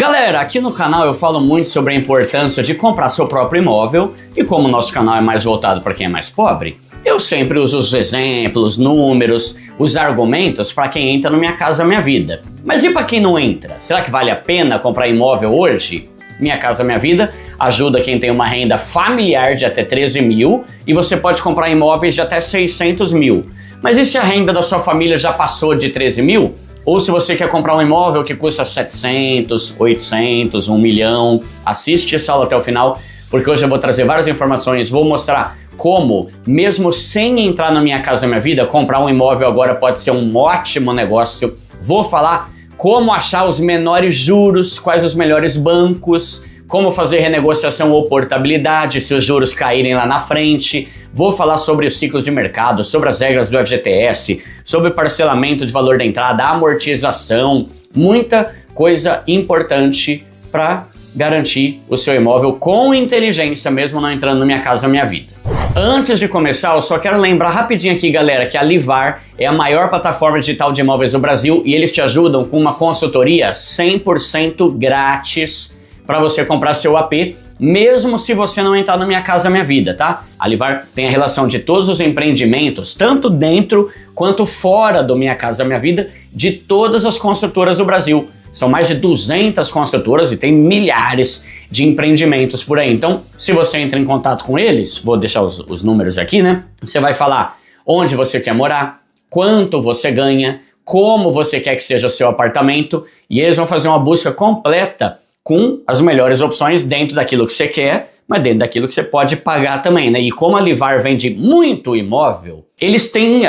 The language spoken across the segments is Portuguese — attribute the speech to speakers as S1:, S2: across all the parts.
S1: Galera, aqui no canal eu falo muito sobre a importância de comprar seu próprio imóvel e como o nosso canal é mais voltado para quem é mais pobre, eu sempre uso os exemplos, números, os argumentos para quem entra no Minha Casa Minha Vida. Mas e para quem não entra? Será que vale a pena comprar imóvel hoje? Minha Casa Minha Vida ajuda quem tem uma renda familiar de até 13 mil e você pode comprar imóveis de até 600 mil. Mas e se a renda da sua família já passou de 13 mil? Ou se você quer comprar um imóvel que custa 700, 800, 1 milhão, assiste essa aula até o final, porque hoje eu vou trazer várias informações, vou mostrar como, mesmo sem entrar na Minha Casa Minha Vida, comprar um imóvel agora pode ser um ótimo negócio. Vou falar como achar os menores juros, quais os melhores bancos, como fazer renegociação ou portabilidade se os juros caírem lá na frente. Vou falar sobre os ciclos de mercado, sobre as regras do FGTS, sobre parcelamento de valor da entrada, amortização, muita coisa importante para garantir o seu imóvel com inteligência, mesmo não entrando no Minha Casa Minha Vida. Antes de começar, eu só quero lembrar rapidinho aqui, galera, que a Livar é a maior plataforma digital de imóveis do Brasil e eles te ajudam com uma consultoria 100% grátis para você comprar seu AP, mesmo se você não entrar no Minha Casa Minha Vida, tá? A Livar tem a relação de todos os empreendimentos, tanto dentro quanto fora do Minha Casa Minha Vida, de todas as construtoras do Brasil. São mais de 200 construtoras e tem milhares de empreendimentos por aí. Então, se você entra em contato com eles, vou deixar os números aqui, né? Você vai falar onde você quer morar, quanto você ganha, como você quer que seja o seu apartamento, e eles vão fazer uma busca completa com as melhores opções dentro daquilo que você quer, mas dentro daquilo que você pode pagar também, né? E como a Livar vende muito imóvel, eles têm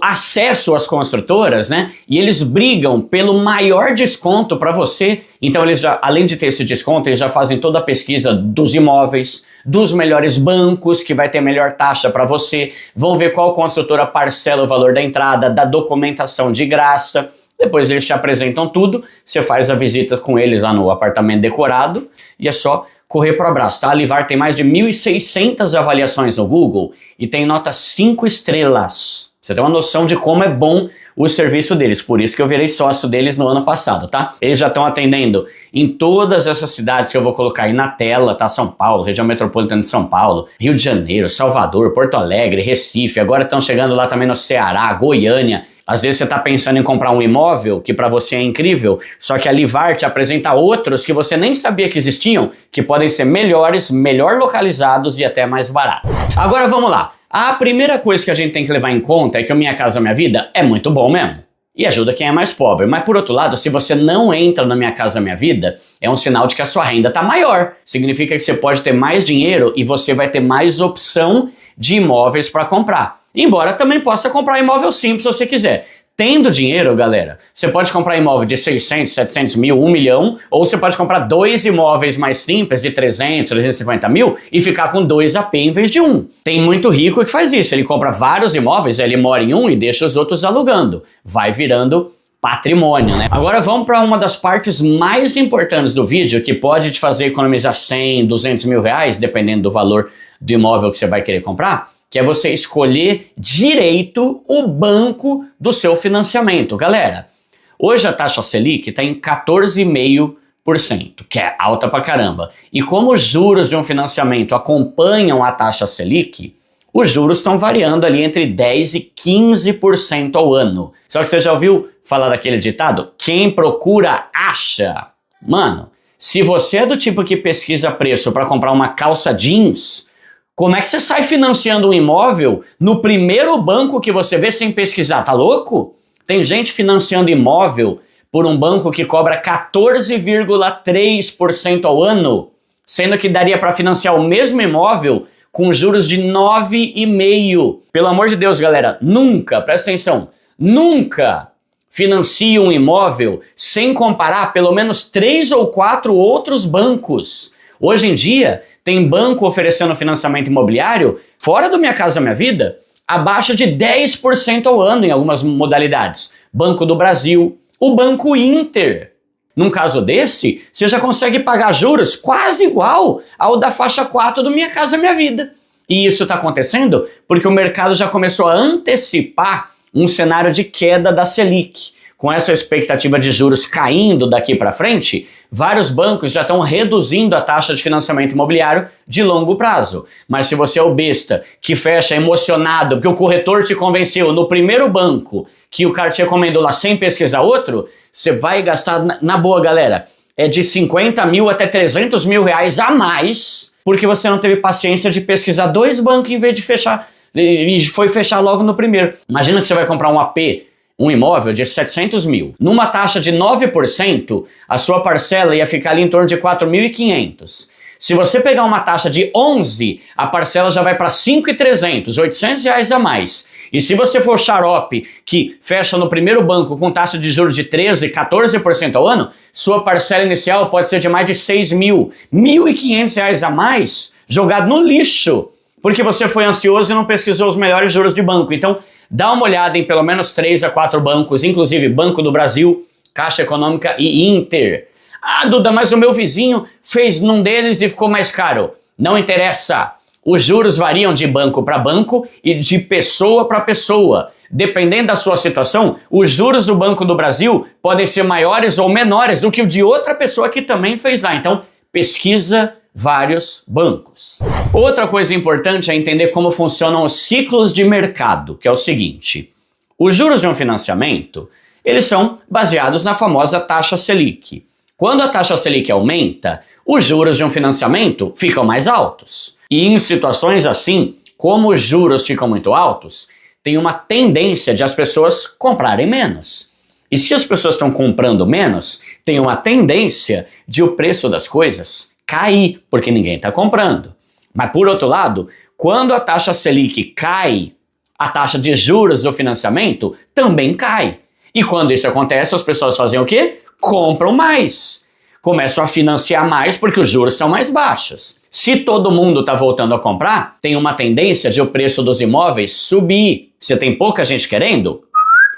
S1: acesso às construtoras, né? E eles brigam pelo maior desconto para você. Então eles já, além de ter esse desconto, eles já fazem toda a pesquisa dos imóveis, dos melhores bancos, que vai ter melhor taxa para você, vão ver qual construtora parcela o valor da entrada, da documentação de graça. Depois eles te apresentam tudo, você faz a visita com eles lá no apartamento decorado e é só correr pro abraço, tá? A Livar tem mais de 1.600 avaliações no Google e tem nota 5 estrelas. Você tem uma noção de como é bom o serviço deles, por isso que eu virei sócio deles no ano passado, tá? Eles já estão atendendo em todas essas cidades que eu vou colocar aí na tela, tá? São Paulo, região metropolitana de São Paulo, Rio de Janeiro, Salvador, Porto Alegre, Recife, agora estão chegando lá também no Ceará, Goiânia. Às vezes você está pensando em comprar um imóvel que para você é incrível, só que a Livar te apresenta outros que você nem sabia que existiam, que podem ser melhores, melhor localizados e até mais baratos. Agora vamos lá. A primeira coisa que a gente tem que levar em conta é que o Minha Casa Minha Vida é muito bom mesmo. E ajuda quem é mais pobre. Mas por outro lado, se você não entra na Minha Casa Minha Vida, é um sinal de que a sua renda está maior. Significa que você pode ter mais dinheiro e você vai ter mais opção de imóveis para comprar. Embora também possa comprar imóvel simples se você quiser. Tendo dinheiro, galera, você pode comprar imóvel de 600, 700 mil, 1 milhão, ou você pode comprar 2 imóveis mais simples de 300, 350 mil e ficar com 2 AP em vez de 1. Tem muito rico que faz isso, ele compra vários imóveis, ele mora em um e deixa os outros alugando. Vai virando patrimônio, né? Agora vamos para uma das partes mais importantes do vídeo, que pode te fazer economizar 100, 200 mil reais, dependendo do valor do imóvel que você vai querer comprar, que é você escolher direito o banco do seu financiamento. Galera, hoje a taxa Selic está em 14,5%, que é alta pra caramba. E como os juros de um financiamento acompanham a taxa Selic, os juros estão variando ali entre 10% e 15% ao ano. Só que você já ouviu falar daquele ditado? Quem procura, acha. Mano, se você é do tipo que pesquisa preço para comprar uma calça jeans, como é que você sai financiando um imóvel no primeiro banco que você vê sem pesquisar? Tá louco? Tem gente financiando imóvel por um banco que cobra 14,3% ao ano, sendo que daria para financiar o mesmo imóvel com juros de 9,5%. Pelo amor de Deus, galera, nunca, presta atenção, nunca financie um imóvel sem comparar pelo menos 3 ou 4 outros bancos. Hoje em dia, tem banco oferecendo financiamento imobiliário, fora do Minha Casa Minha Vida, abaixo de 10% ao ano em algumas modalidades. Banco do Brasil, o Banco Inter. Num caso desse, você já consegue pagar juros quase igual ao da faixa 4 do Minha Casa Minha Vida. E isso está acontecendo porque o mercado já começou a antecipar um cenário de queda da Selic. Com essa expectativa de juros caindo daqui para frente, vários bancos já estão reduzindo a taxa de financiamento imobiliário de longo prazo. Mas se você é o besta que fecha emocionado porque o corretor te convenceu no primeiro banco que o cara te recomendou lá sem pesquisar outro, você vai gastar, na boa galera, é de 50 mil até 300 mil reais a mais, porque você não teve paciência de pesquisar 2 bancos em vez de fechar, e foi fechar logo no primeiro. Imagina que você vai comprar um AP, um imóvel de 700 mil. Numa taxa de 9%, a sua parcela ia ficar ali em torno de 4.500. Se você pegar uma taxa de 11%, a parcela já vai para 5.300, 800 reais a mais. E se você for xarope, que fecha no primeiro banco com taxa de juros de 13%, 14% ao ano, sua parcela inicial pode ser de mais de 6 mil, 1.500 reais a mais, jogado no lixo, porque você foi ansioso e não pesquisou os melhores juros de banco. Então, dá uma olhada em pelo menos 3 a 4 bancos, inclusive Banco do Brasil, Caixa Econômica e Inter. Ah, Duda, mas o meu vizinho fez num deles e ficou mais caro. Não interessa. Os juros variam de banco para banco e de pessoa para pessoa. Dependendo da sua situação, os juros do Banco do Brasil podem ser maiores ou menores do que o de outra pessoa que também fez lá. Então, pesquisa vários bancos. Outra coisa importante é entender como funcionam os ciclos de mercado, que é o seguinte. Os juros de um financiamento, eles são baseados na famosa taxa Selic. Quando a taxa Selic aumenta, os juros de um financiamento ficam mais altos. E em situações assim, como os juros ficam muito altos, tem uma tendência de as pessoas comprarem menos. E se as pessoas estão comprando menos, tem uma tendência de o preço das coisas cair, porque ninguém está comprando. Mas por outro lado, quando a taxa Selic cai, a taxa de juros do financiamento também cai. E quando isso acontece, as pessoas fazem o quê? Compram mais. Começam a financiar mais porque os juros são mais baixos. Se todo mundo está voltando a comprar, tem uma tendência de o preço dos imóveis subir. Se tem pouca gente querendo,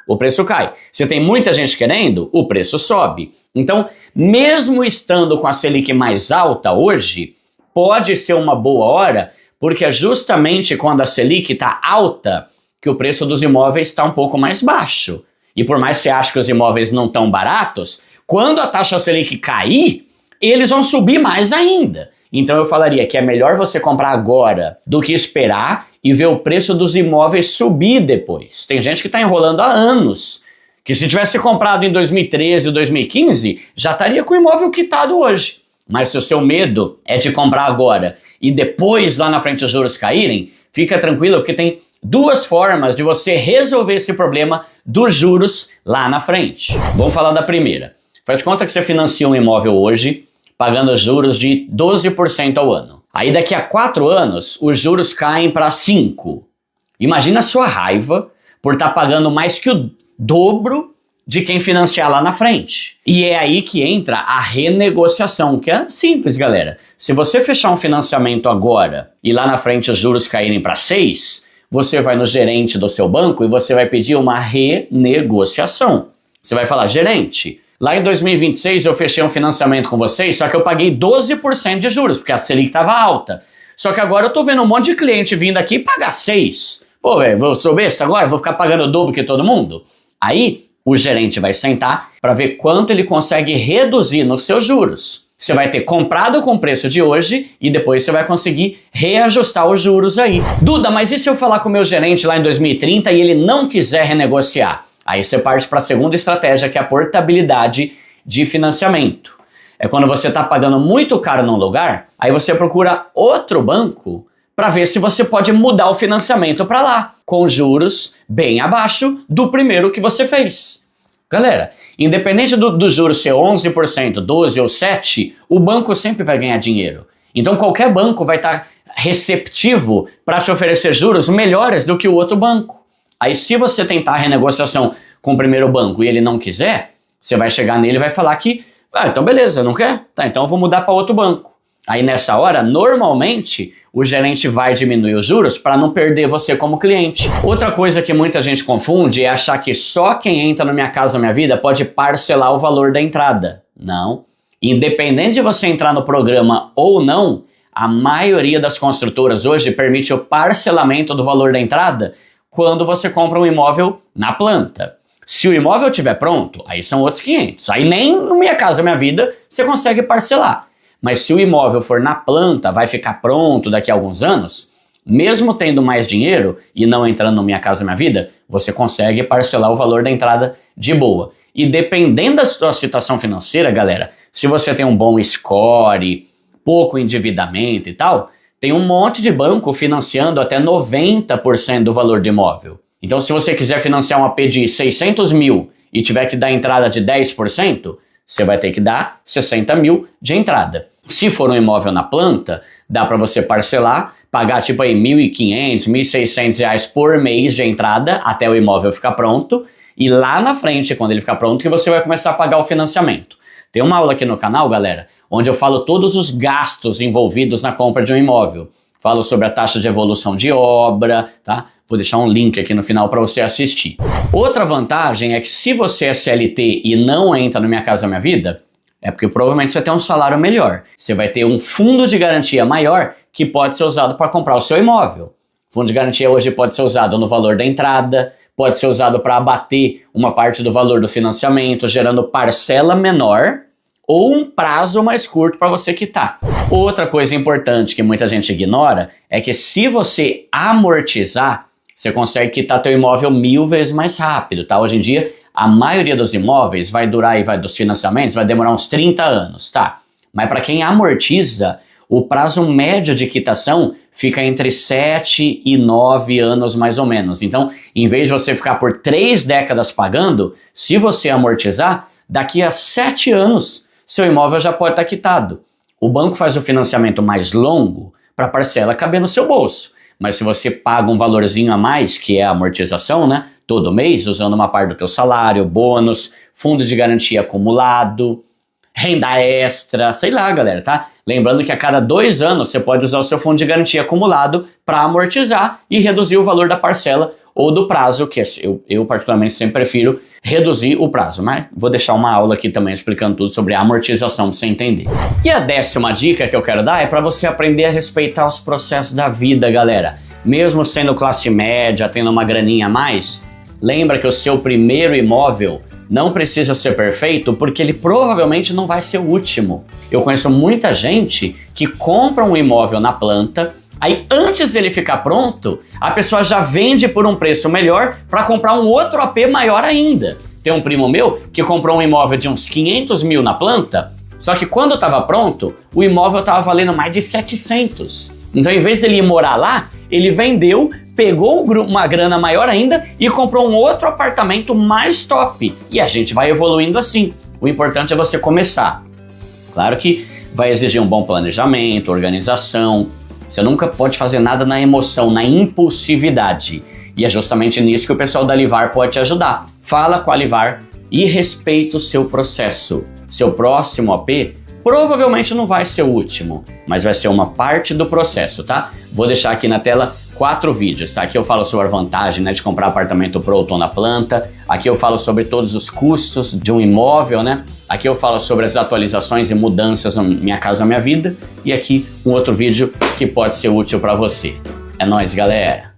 S1: o preço cai. Se tem muita gente querendo, o preço sobe. Então, mesmo estando com a Selic mais alta hoje, pode ser uma boa hora, porque é justamente quando a Selic está alta que o preço dos imóveis está um pouco mais baixo. E por mais que você ache que os imóveis não estão baratos, quando a taxa Selic cair, eles vão subir mais ainda. Então eu falaria que é melhor você comprar agora do que esperar e ver o preço dos imóveis subir depois. Tem gente que está enrolando há anos, que se tivesse comprado em 2013 ou 2015, já estaria com o imóvel quitado hoje. Mas se o seu medo é de comprar agora e depois lá na frente os juros caírem, fica tranquilo porque tem 2 formas de você resolver esse problema dos juros lá na frente. Vamos falar da primeira. Faz de conta que você financia um imóvel hoje, pagando juros de 12% ao ano. Aí daqui a 4 anos, os juros caem para 5%. Imagina a sua raiva por estar pagando mais que o dobro de quem financiar lá na frente. E é aí que entra a renegociação, que é simples, galera. Se você fechar um financiamento agora e lá na frente os juros caírem para 6%, você vai no gerente do seu banco e você vai pedir uma renegociação. Você vai falar, gerente, lá em 2026 eu fechei um financiamento com vocês, só que eu paguei 12% de juros, porque a Selic estava alta. Só que agora eu tô vendo um monte de cliente vindo aqui pagar 6%. Pô, velho, eu sou besta agora? Vou ficar pagando o dobro que todo mundo? Aí, o gerente vai sentar para ver quanto ele consegue reduzir nos seus juros. Você vai ter comprado com o preço de hoje e depois você vai conseguir reajustar os juros aí. Duda, mas e se eu falar com o meu gerente lá em 2030 e ele não quiser renegociar? Aí você parte para a segunda estratégia, que é a portabilidade de financiamento. É quando você está pagando muito caro num lugar, aí você procura outro banco para ver se você pode mudar o financiamento para lá, com juros bem abaixo do primeiro que você fez. Galera, independente do juros ser 11%, 12% ou 7%, o banco sempre vai ganhar dinheiro. Então qualquer banco vai estar receptivo para te oferecer juros melhores do que o outro banco. Aí se você tentar a renegociação com o primeiro banco e ele não quiser, você vai chegar nele e vai falar que, então beleza, não quer? Tá, então eu vou mudar para outro banco. Aí nessa hora, normalmente, o gerente vai diminuir os juros para não perder você como cliente. Outra coisa que muita gente confunde é achar que só quem entra no Minha Casa Minha Vida pode parcelar o valor da entrada. Não. Independente de você entrar no programa ou não, a maioria das construtoras hoje permite o parcelamento do valor da entrada quando você compra um imóvel na planta. Se o imóvel estiver pronto, aí são outros 500. Aí nem no Minha Casa Minha Vida você consegue parcelar. Mas se o imóvel for na planta, vai ficar pronto daqui a alguns anos, mesmo tendo mais dinheiro e não entrando no Minha Casa Minha Vida, você consegue parcelar o valor da entrada de boa. E dependendo da sua situação financeira, galera, se você tem um bom score, pouco endividamento e tal, tem um monte de banco financiando até 90% do valor do imóvel. Então, se você quiser financiar um AP de 600 mil e tiver que dar entrada de 10%, você vai ter que dar 60 mil de entrada. Se for um imóvel na planta, dá para você parcelar, pagar tipo aí R$1.500, R$1.600 por mês de entrada até o imóvel ficar pronto. E lá na frente, quando ele ficar pronto, que você vai começar a pagar o financiamento. Tem uma aula aqui no canal, galera, onde eu falo todos os gastos envolvidos na compra de um imóvel. Falo sobre a taxa de evolução de obra, tá? Vou deixar um link aqui no final para você assistir. Outra vantagem é que se você é CLT e não entra no Minha Casa Minha Vida, é porque provavelmente você tem um salário melhor. Você vai ter um fundo de garantia maior que pode ser usado para comprar o seu imóvel. O fundo de garantia hoje pode ser usado no valor da entrada, pode ser usado para abater uma parte do valor do financiamento, gerando parcela menor ou um prazo mais curto para você quitar. Outra coisa importante que muita gente ignora é que se você amortizar, você consegue quitar teu imóvel 1000 vezes mais rápido, tá? Hoje em dia, a maioria dos imóveis vai durar dos financiamentos, vai demorar uns 30 anos, tá? Mas para quem amortiza, o prazo médio de quitação fica entre 7 e 9 anos mais ou menos. Então, em vez de você ficar por 3 décadas pagando, se você amortizar, daqui a 7 anos, seu imóvel já pode estar quitado. O banco faz o financiamento mais longo para a parcela caber no seu bolso. Mas se você paga um valorzinho a mais, que é a amortização, né? Todo mês, usando uma parte do teu salário, bônus, fundo de garantia acumulado, renda extra, sei lá, galera, tá? Lembrando que a cada 2 anos você pode usar o seu fundo de garantia acumulado para amortizar e reduzir o valor da parcela ou do prazo, que eu particularmente sempre prefiro reduzir o prazo, mas vou deixar uma aula aqui também explicando tudo sobre a amortização para você entender. E a 10ª dica que eu quero dar é para você aprender a respeitar os processos da vida, galera. Mesmo sendo classe média, tendo uma graninha a mais, lembra que o seu primeiro imóvel não precisa ser perfeito porque ele provavelmente não vai ser o último. Eu conheço muita gente que compra um imóvel na planta, aí antes dele ficar pronto, a pessoa já vende por um preço melhor para comprar um outro AP maior ainda. Tem um primo meu que comprou um imóvel de uns 500 mil na planta, só que quando estava pronto, o imóvel estava valendo mais de 700. Então, em vez dele ir morar lá, ele vendeu, pegou uma grana maior ainda e comprou um outro apartamento mais top. E a gente vai evoluindo assim. O importante é você começar. Claro que vai exigir um bom planejamento, organização. Você nunca pode fazer nada na emoção, na impulsividade. E é justamente nisso que o pessoal da Livar pode te ajudar. Fala com a Livar e respeita o seu processo. Seu próximo AP provavelmente não vai ser o último, mas vai ser uma parte do processo, tá? Vou deixar aqui na tela 4 vídeos, tá? Aqui eu falo sobre a vantagem, né, de comprar apartamento pronto ou na planta. Aqui eu falo sobre todos os custos de um imóvel, né? Aqui eu falo sobre as atualizações e mudanças no Minha Casa Minha Vida. E aqui um outro vídeo que pode ser útil para você. É nóis, galera!